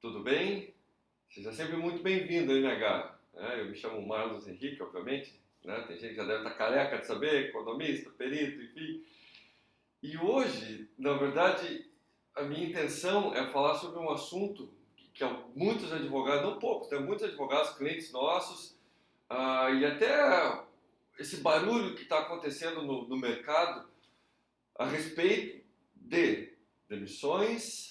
Tudo bem? Seja sempre muito bem-vindo, MH. Eu me chamo Marlos Henrique, obviamente. Tem gente que já deve estar careca de saber, economista, perito, enfim. E hoje, na verdade, a minha intenção é falar sobre um assunto que muitos advogados, não poucos, tem muitos advogados, clientes nossos, e até esse barulho que está acontecendo no mercado a respeito de demissões,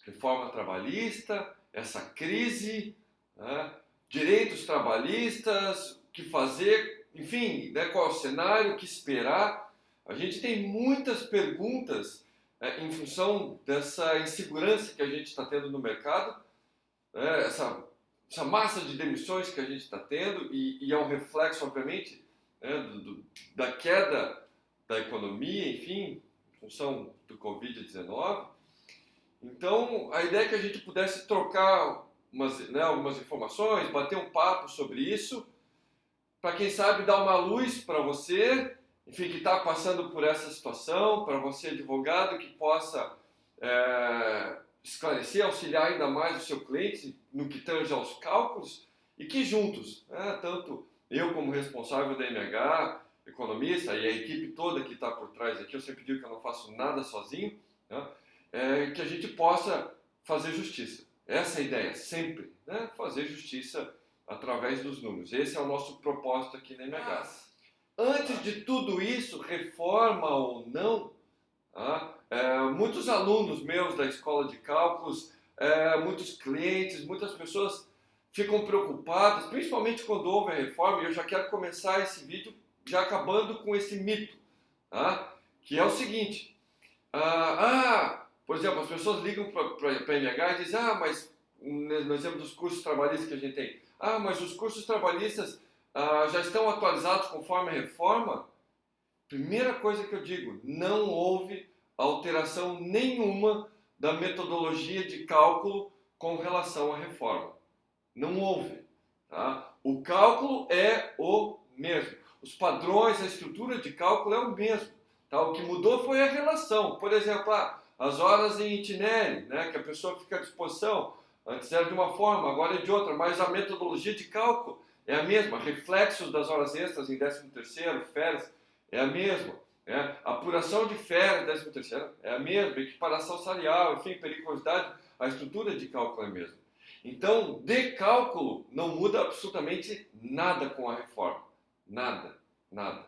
reforma trabalhista, essa crise, né, direitos trabalhistas, o que fazer, enfim, né, qual é o cenário, o que esperar. A gente tem muitas perguntas em função dessa insegurança que a gente está tendo no mercado, né, essa massa de demissões que a gente está tendo e é um reflexo, obviamente, né, da queda da economia, enfim, em função do Covid-19. Então, a ideia é que a gente pudesse trocar algumas informações, bater um papo sobre isso, para quem sabe dar uma luz para você, enfim, que está passando por essa situação, para você advogado que possa esclarecer, auxiliar ainda mais o seu cliente no que tange aos cálculos e que juntos, tanto eu como responsável da MH, economista e a equipe toda que está por trás aqui, eu sempre digo que eu não faço nada sozinho, né? Que a gente possa fazer justiça. Essa é a ideia, sempre, né? Fazer justiça através dos números. Esse é o nosso propósito aqui na MH. Antes de tudo isso, reforma ou não, muitos alunos meus da escola de cálculos, muitos clientes, muitas pessoas ficam preocupadas, principalmente quando houve a reforma, e eu já quero começar esse vídeo já acabando com esse mito, que é o seguinte, por exemplo, as pessoas ligam para a MH e dizem, mas no exemplo dos cursos trabalhistas que a gente tem, mas os cursos trabalhistas já estão atualizados conforme a reforma? Primeira coisa que eu digo, não houve alteração nenhuma da metodologia de cálculo com relação à reforma. Não houve. O cálculo é o mesmo. Os padrões, a estrutura de cálculo é o mesmo. O que mudou foi a relação. Por exemplo, as horas em itinério, né, que a pessoa fica à disposição. Antes era de uma forma, agora é de outra, mas a metodologia de cálculo é a mesma. Reflexos das horas extras em 13º, férias, é a mesma. A apuração de férias, 13º, é a mesma. Equiparação salarial, enfim, periculosidade, a estrutura de cálculo é a mesma. Então, de cálculo, não muda absolutamente nada com a reforma. Nada, nada.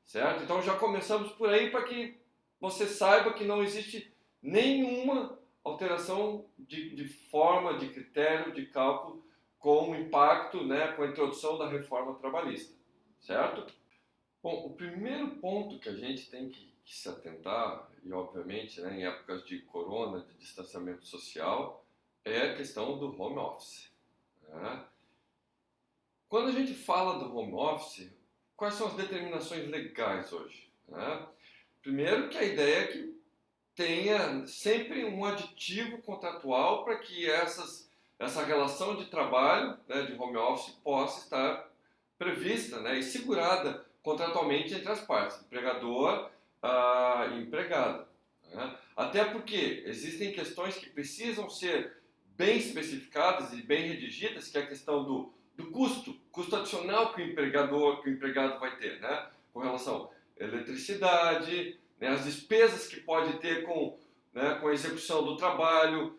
Certo? Então já começamos por aí para que você saiba que não existe nenhuma alteração de forma, de critério, de cálculo com o impacto, né, com a introdução da reforma trabalhista. Certo? Bom, o primeiro ponto que a gente tem que se atentar, e obviamente, né, em épocas de corona, de distanciamento social, é a questão do home office. Né? Quando a gente fala do home office, quais são as determinações legais hoje? Né? Primeiro que a ideia é que tenha sempre um aditivo contratual para que essa relação de trabalho, né, de home office possa estar prevista, né, e segurada contratualmente entre as partes, empregador e empregado. Né? Até porque existem questões que precisam ser bem especificadas e bem redigidas, que é a questão do custo adicional que o empregado vai ter, né? Com relação à eletricidade, né? As despesas que pode ter com a execução do trabalho,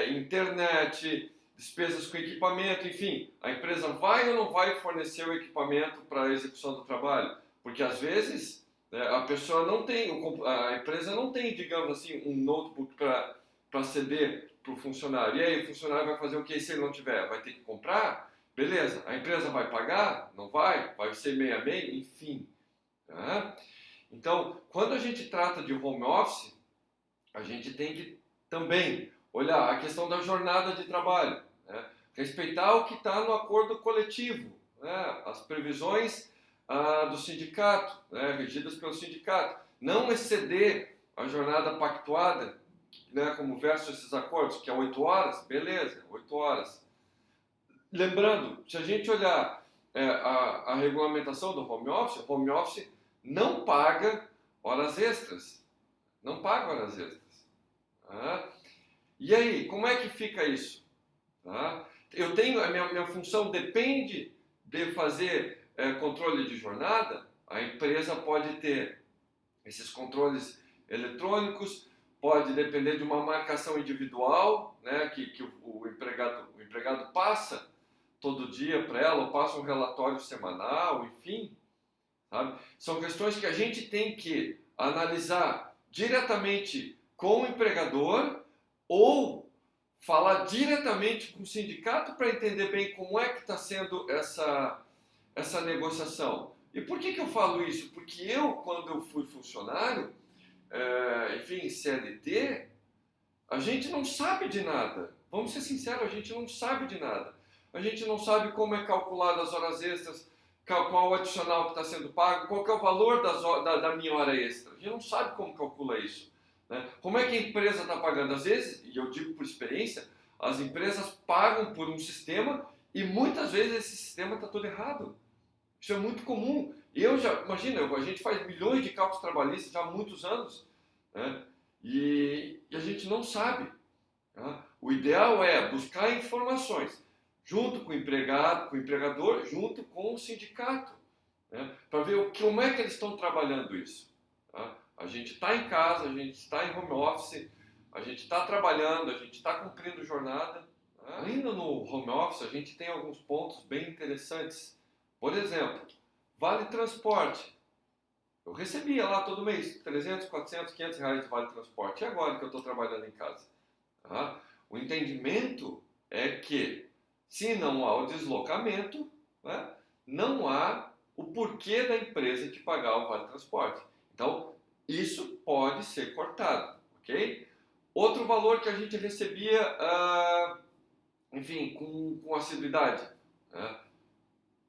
internet, despesas com equipamento, enfim, a empresa vai ou não vai fornecer o equipamento para a execução do trabalho? Porque às vezes a pessoa não tem, a empresa não tem, digamos assim, um notebook para ceder para o funcionário. E aí o funcionário vai fazer o que se ele não tiver? Vai ter que comprar? Beleza, a empresa vai pagar? Não vai? Vai ser meio a meio? Enfim. Tá? Então, quando a gente trata de home office, a gente tem que também olhar a questão da jornada de trabalho, né? Respeitar o que está no acordo coletivo, né? As previsões do sindicato, né? Regidas pelo sindicato. Não exceder a jornada pactuada, né? Como verso esses acordos, que é 8 horas, beleza, 8 horas. Lembrando, se a gente olhar a regulamentação do home office não paga horas extras. Não paga horas extras. E aí, como é que fica isso? Tá? A minha função depende de fazer controle de jornada. A empresa pode ter esses controles eletrônicos, pode depender de uma marcação individual, né, que o empregado passa todo dia para ela, ou passa um relatório semanal, enfim, sabe? São questões que a gente tem que analisar diretamente com o empregador ou falar diretamente com o sindicato para entender bem como é que está sendo essa negociação. E por que eu falo isso? Porque quando eu fui funcionário, enfim, CLT, a gente não sabe de nada. Vamos ser sinceros, a gente não sabe de nada. A gente não sabe como é calculado as horas extras, qual o adicional que está sendo pago, qual que é o valor da minha hora extra. A gente não sabe como calcula isso. Né? Como é que a empresa está pagando? Às vezes, e eu digo por experiência, as empresas pagam por um sistema e muitas vezes esse sistema está todo errado. Isso é muito comum. Imagina, a gente faz milhões de cálculos trabalhistas já há muitos anos, né? E a gente não sabe. Tá? O ideal é buscar informações junto com o empregado, com o empregador, junto com o sindicato, né? Para ver como é que eles estão trabalhando isso. Tá? A gente está em casa, a gente está em home office, a gente está trabalhando, a gente está cumprindo jornada. Tá? Ainda no home office, a gente tem alguns pontos bem interessantes. Por exemplo, vale transporte. Eu recebia lá todo mês 300, 400, 500 reais de vale transporte. E agora que eu estou trabalhando em casa? Tá? O entendimento é que, se não há o deslocamento, né, não há o porquê da empresa de pagar o vale transporte. Então, isso pode ser cortado, ok? Outro valor que a gente recebia, enfim, com assiduidade, né?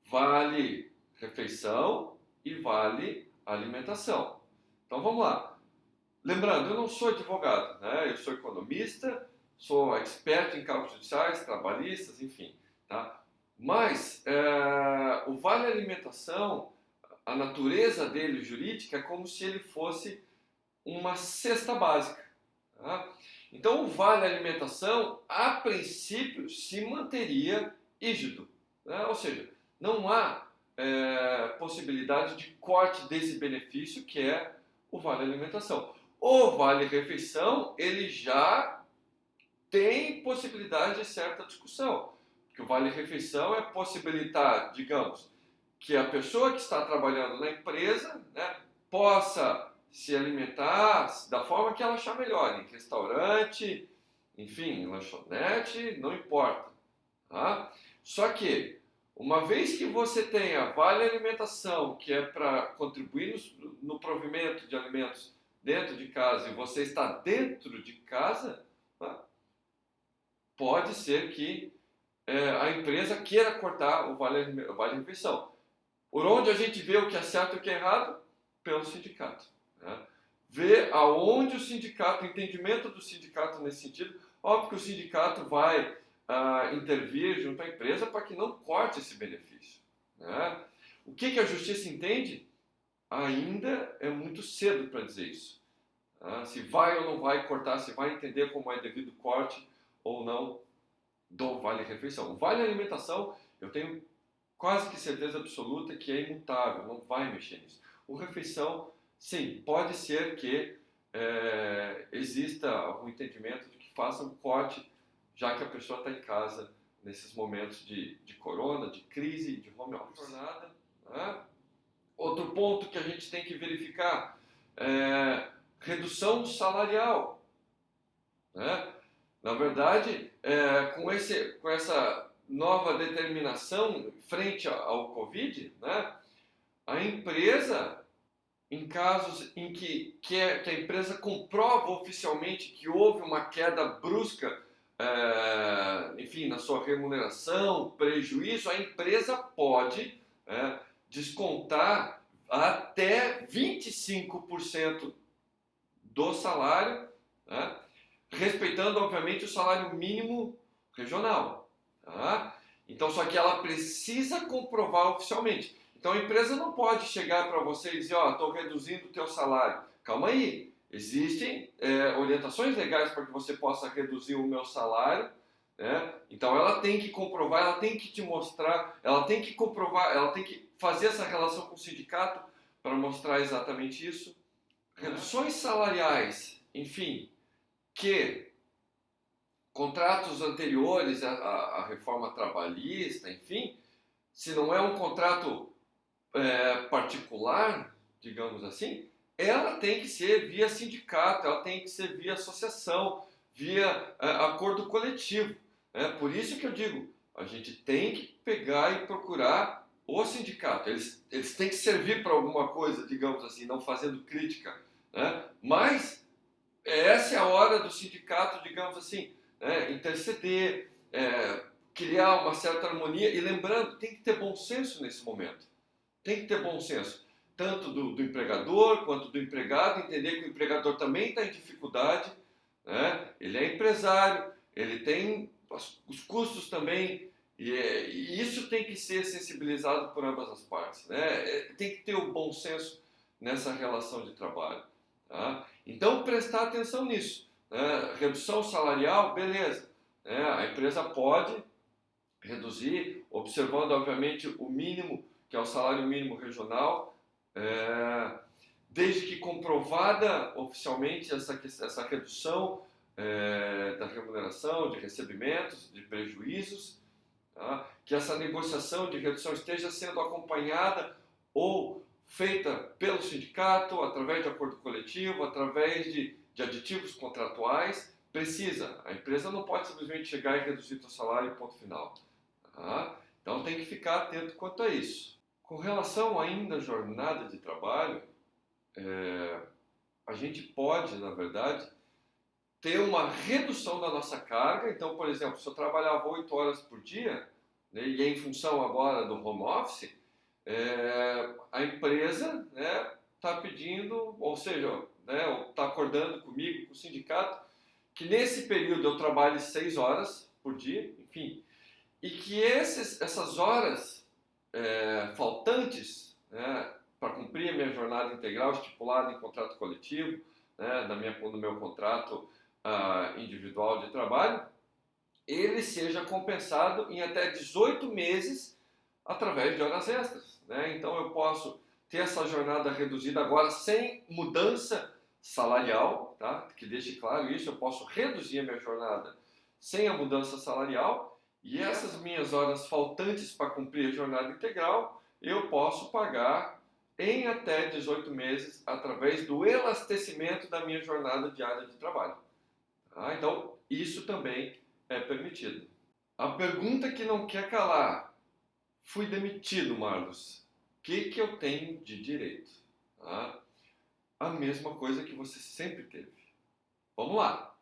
Vale refeição e vale alimentação. Então vamos lá. Lembrando, eu não sou advogado, né? Eu sou economista, sou expert em cálculos judiciais, trabalhistas, enfim. Tá? Mas o vale alimentação, a natureza dele jurídica é como se ele fosse uma cesta básica. Tá? Então o vale alimentação, a princípio, se manteria rígido, né? Ou seja, não há possibilidade de corte desse benefício que é o vale alimentação. O vale refeição, ele já tem possibilidade de certa discussão, porque o vale refeição é possibilitar, digamos, que a pessoa que está trabalhando na empresa, né, possa se alimentar da forma que ela achar melhor, em restaurante, enfim, em lanchonete, não importa. Tá? Só que uma vez que você tenha vale alimentação, que é para contribuir no provimento de alimentos dentro de casa, e você está dentro de casa, tá? Pode ser que a empresa queira cortar o vale refeição. Por onde a gente vê o que é certo e o que é errado? Pelo sindicato. Né? Ver aonde o sindicato, o entendimento do sindicato nesse sentido. Óbvio que o sindicato vai intervir junto à empresa para que não corte esse benefício. Né? O que a justiça entende? Ainda é muito cedo para dizer isso. Tá? Se vai ou não vai cortar, se vai entender como é devido corte ou não do vale-refeição. O vale-alimentação, eu tenho quase que certeza absoluta que é imutável, não vai mexer nisso. O refeição, sim, pode ser que exista algum entendimento de que faça um corte, já que a pessoa está em casa nesses momentos de corona, de crise, de home office. Né? Outro ponto que a gente tem que verificar é redução salarial. Né? Na verdade, com essa nova determinação frente ao Covid, né, a empresa, em casos em que a empresa comprova oficialmente que houve uma queda brusca, enfim, na sua remuneração, prejuízo, a empresa pode descontar até 25% do salário, né, respeitando, obviamente, o salário mínimo regional. Tá? Então, só que ela precisa comprovar oficialmente. Então, a empresa não pode chegar para você e dizer, estou reduzindo o teu salário. Calma aí, existem orientações legais para que você possa reduzir o meu salário, né? Então ela tem que comprovar, ela tem que te mostrar, ela tem que comprovar, ela tem que fazer essa relação com o sindicato para mostrar exatamente isso. Reduções salariais, enfim, que contratos anteriores à reforma trabalhista, enfim, se não é um contrato particular, digamos assim, ela tem que ser via sindicato, ela tem que ser via associação, via acordo coletivo. Por isso que eu digo, a gente tem que pegar e procurar o sindicato. Eles têm que servir para alguma coisa, digamos assim, não fazendo crítica, né? Mas essa é a hora do sindicato, digamos assim, interceder, criar uma certa harmonia. E lembrando, tem que ter bom senso nesse momento. Tem que ter bom senso, tanto do empregador quanto do empregado, entender que o empregador também está em dificuldade, né? Ele é empresário, ele tem os custos também, e isso tem que ser sensibilizado por ambas as partes, né? Tem que ter o bom senso nessa relação de trabalho. Tá? Então, prestar atenção nisso. Né? Redução salarial, beleza. Né? A empresa pode reduzir, observando, obviamente, o mínimo, que é o salário mínimo regional, desde que comprovada oficialmente essa redução da remuneração, de recebimentos, de prejuízos, tá? Que essa negociação de redução esteja sendo acompanhada ou feita pelo sindicato, através de acordo coletivo, através de aditivos contratuais. A empresa não pode simplesmente chegar e reduzir o seu salário, ponto final. Tá? Então tem que ficar atento quanto a isso. Com relação ainda à jornada de trabalho, a gente pode, na verdade, ter uma redução da nossa carga. Então, por exemplo, se eu trabalhava 8 horas por dia, né, e em função agora do home office, a empresa está pedindo, ou seja, está acordando comigo, com o sindicato, que nesse período eu trabalhe 6 horas por dia, enfim, e que essas horas faltantes, né, para cumprir a minha jornada integral estipulada em contrato coletivo, né, no meu contrato individual de trabalho, ele seja compensado em até 18 meses através de horas extras. Né? Então eu posso ter essa jornada reduzida agora sem mudança salarial, tá? Que deixe claro isso, eu posso reduzir a minha jornada sem a mudança salarial, e essas minhas horas faltantes para cumprir a jornada integral, eu posso pagar em até 18 meses através do elastecimento da minha jornada diária de trabalho. Tá? Então, isso também é permitido. A pergunta que não quer calar: fui demitido, Marlos. O que eu tenho de direito? Tá? A mesma coisa que você sempre teve. Vamos lá.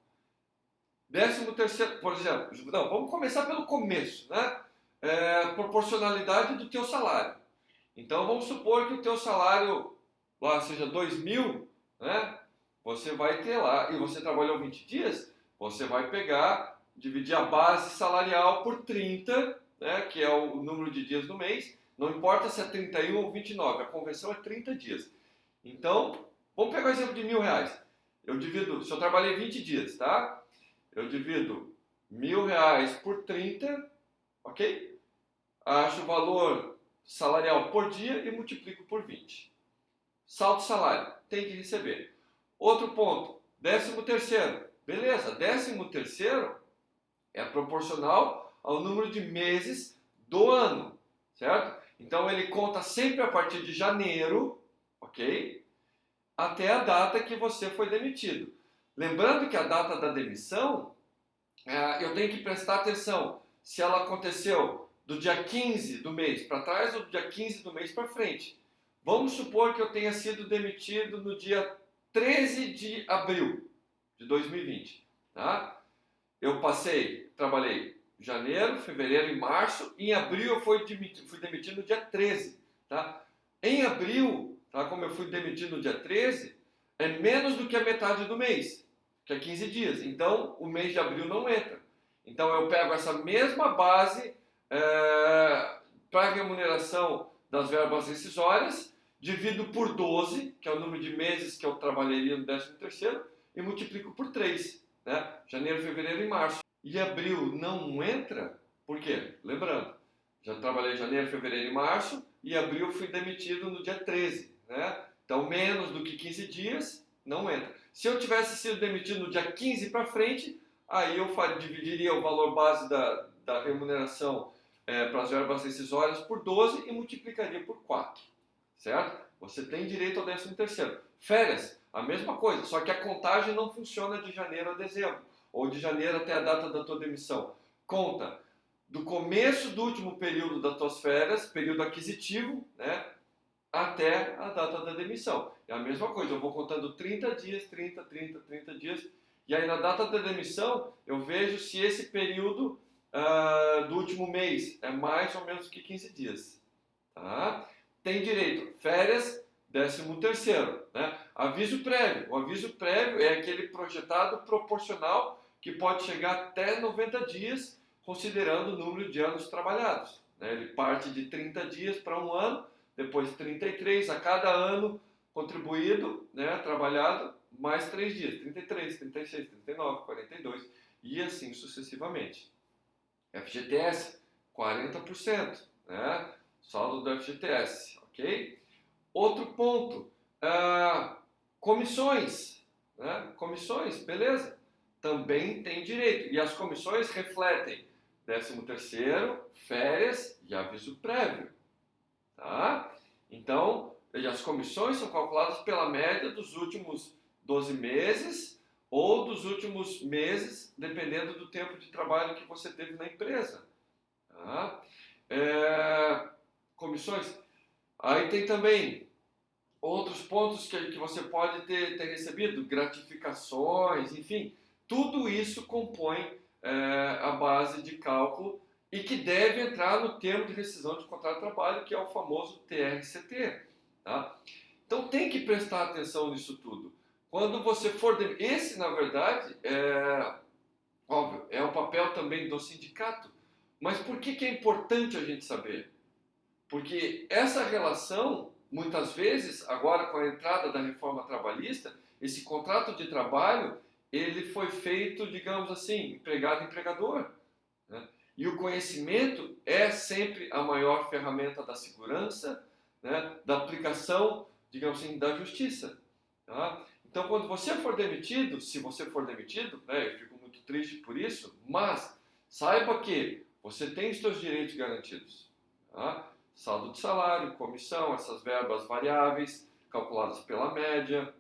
13º, por exemplo, não, vamos começar pelo começo, né? Proporcionalidade do teu salário. Então vamos supor que o teu salário lá seja 2.000, né? Você vai ter lá, e você trabalhou 20 dias, você vai pegar, dividir a base salarial por 30, né? Que é o número de dias do mês. Não importa se é 31 ou 29, a convenção é 30 dias. Então, vamos pegar o exemplo de R$1.000. Eu divido, se eu trabalhei 20 dias, tá? Eu divido R$1.000 por 30, ok? Acho o valor salarial por dia e multiplico por 20. Saldo salário, tem que receber. Outro ponto, 13º. Beleza, 13º é proporcional ao número de meses do ano, certo? Então ele conta sempre a partir de janeiro, ok? Até a data que você foi demitido. Lembrando que a data da demissão, eu tenho que prestar atenção se ela aconteceu do dia 15 do mês para trás ou do dia 15 do mês para frente. Vamos supor que eu tenha sido demitido no dia 13 de abril de 2020. Tá? Eu trabalhei janeiro, fevereiro e março, e em abril eu fui demitido no dia 13. Tá? Em abril, tá, como eu fui demitido no dia 13, é menos do que a metade do mês, que é 15 dias. Então, o mês de abril não entra. Então, eu pego essa mesma base para a remuneração das verbas rescisórias, divido por 12, que é o número de meses que eu trabalharia no 13º, e multiplico por 3, né? Janeiro, fevereiro e março. e abril não entra, por quê? Lembrando, já trabalhei janeiro, fevereiro e março, e abril fui demitido no dia 13, né? Então, menos do que 15 dias, não entra. Se eu tivesse sido demitido no dia 15 para frente, aí eu dividiria o valor base da remuneração para as verbas rescisórias por 12 e multiplicaria por 4, certo? Você tem direito ao 13º. Férias, a mesma coisa, só que a contagem não funciona de janeiro a dezembro, ou de janeiro até a data da tua demissão. Conta do começo do último período das tuas férias, período aquisitivo, né, até a data da demissão. É a mesma coisa, eu vou contando 30 dias, 30 dias, e aí na data da demissão eu vejo se esse período do último mês é mais ou menos que 15 dias. Tá? Tem direito, férias, 13º, né? Aviso prévio. O aviso prévio é aquele projetado proporcional que pode chegar até 90 dias, considerando o número de anos trabalhados. Né? Ele parte de 30 dias para um ano, depois 33 a cada ano contribuído, né, trabalhado, mais 3 dias, 33, 36, 39, 42 e assim sucessivamente. FGTS, 40%, né? Saldo do FGTS, ok? Outro ponto, comissões, né? Comissões, beleza? Também tem direito, e as comissões refletem 13º, férias e aviso prévio, tá? Então, as comissões são calculadas pela média dos últimos 12 meses ou dos últimos meses, dependendo do tempo de trabalho que você teve na empresa. Tá? Comissões. Aí tem também outros pontos que você pode ter recebido, gratificações, enfim. Tudo isso compõe a base de cálculo e que deve entrar no termo de rescisão de contrato de trabalho, que é o famoso TRCT. Tá? Então tem que prestar atenção nisso tudo. Quando você for... Esse, na verdade, óbvio, é o papel também do sindicato. Mas por que é importante a gente saber? Porque essa relação, muitas vezes, agora com a entrada da reforma trabalhista, esse contrato de trabalho, ele foi feito, digamos assim, empregado-empregador. Né? E o conhecimento é sempre a maior ferramenta da segurança, né? Da aplicação, digamos assim, da justiça. Tá? Então, quando você for demitido, se você for demitido, né, eu fico muito triste por isso, mas saiba que você tem os seus direitos garantidos. Tá? Saldo de salário, comissão, essas verbas variáveis, calculadas pela média,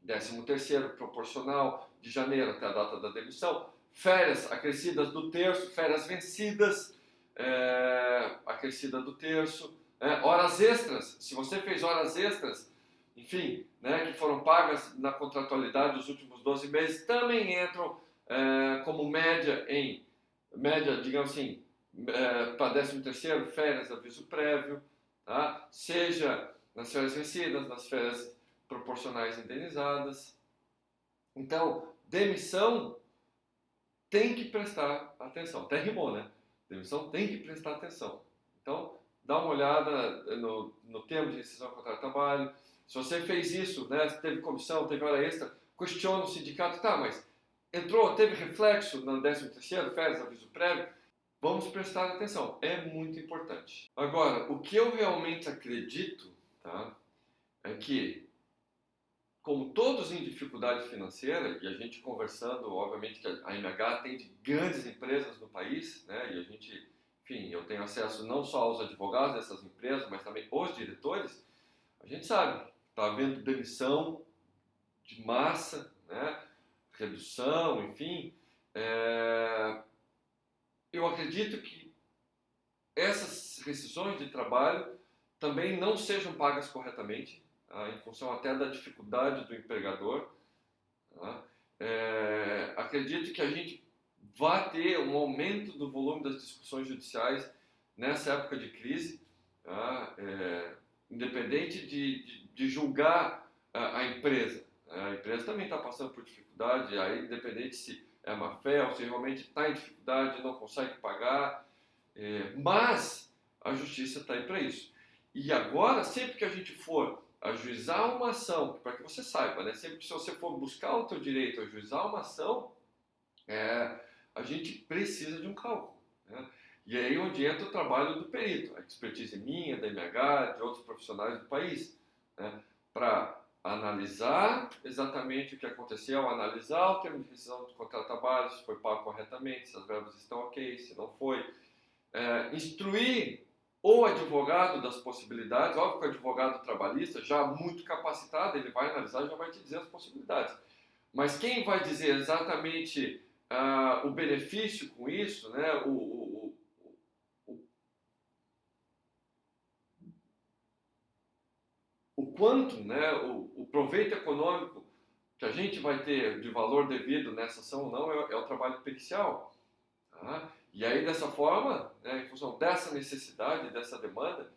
13º proporcional de janeiro até a data da demissão, férias acrescidas do terço, férias vencidas, acrescida do terço, horas extras, se você fez horas extras, enfim, né, que foram pagas na contratualidade dos últimos 12 meses, também entram como média, digamos assim, para 13º, férias, aviso prévio, tá? Seja nas férias vencidas, nas férias proporcionais indenizadas. Então, demissão tem que prestar atenção. Até rimou, né? Demissão tem que prestar atenção. Então, dá uma olhada no termo de rescisão de contrato de trabalho. Se você fez isso, né, teve comissão, teve hora extra, questiona o sindicato, tá, mas entrou, teve reflexo no 13º, férias, aviso prévio, vamos prestar atenção, é muito importante. Agora, o que eu realmente acredito, tá, é que, como todos em dificuldade financeira, e a gente conversando, obviamente que a MH atende grandes empresas no país, né, e a gente, enfim, eu tenho acesso não só aos advogados dessas empresas, mas também aos diretores, a gente sabe, está havendo demissão de massa, né, redução, enfim. Eu acredito que essas rescisões de trabalho também não sejam pagas corretamente, tá, em função até da dificuldade do empregador. Tá. Acredito que a gente vai ter um aumento do volume das discussões judiciais nessa época de crise, tá, independente de julgar a empresa. A empresa também está passando por dificuldade, aí independente se é má fé ou se realmente está em dificuldade e não consegue pagar, mas a justiça está aí para isso. E agora, sempre que a gente for ajuizar uma ação, para que você saiba, né, sempre que se você for buscar o teu direito, ajuizar uma ação, a gente precisa de um cálculo, né? E aí onde entra o trabalho do perito, a expertise minha, da MH, de outros profissionais do país, né? Para analisar exatamente o que aconteceu, analisar o termo de rescisão do contrato de trabalho, se foi pago corretamente, se as verbas estão ok, se não foi, instruir o advogado das possibilidades. Óbvio que o advogado trabalhista, já muito capacitado, ele vai analisar e já vai te dizer as possibilidades. Mas quem vai dizer exatamente o benefício com isso, né, o quanto, né, o proveito econômico que a gente vai ter de valor devido nessa ação ou não, é o trabalho pericial. Tá? E aí, dessa forma, né, em função dessa necessidade, dessa demanda,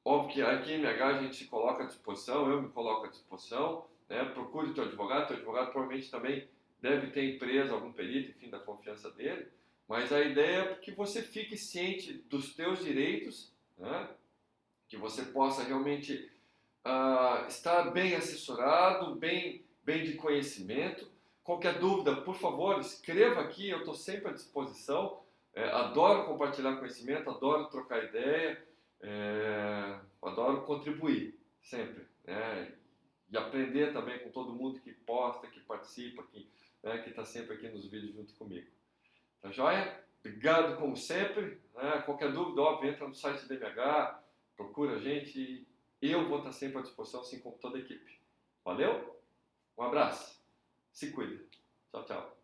óbvio que aqui em MH a gente se coloca à disposição, eu me coloco à disposição, né, procure teu advogado provavelmente também deve ter empresa, algum perito, enfim, da confiança dele, mas a ideia é que você fique ciente dos teus direitos, né, que você possa realmente estar bem assessorado, bem de conhecimento. Qualquer dúvida, por favor, escreva aqui, eu estou sempre à disposição. Adoro compartilhar conhecimento, adoro trocar ideia, adoro contribuir, sempre. Né? E aprender também com todo mundo que posta, que participa, que está sempre aqui nos vídeos junto comigo. Tá joia? Obrigado como sempre. Né? Qualquer dúvida, óbvio, entra no site do DMH, procura a gente e eu vou estar sempre à disposição, assim como toda a equipe. Valeu? Um abraço. Se cuida. Tchau, tchau.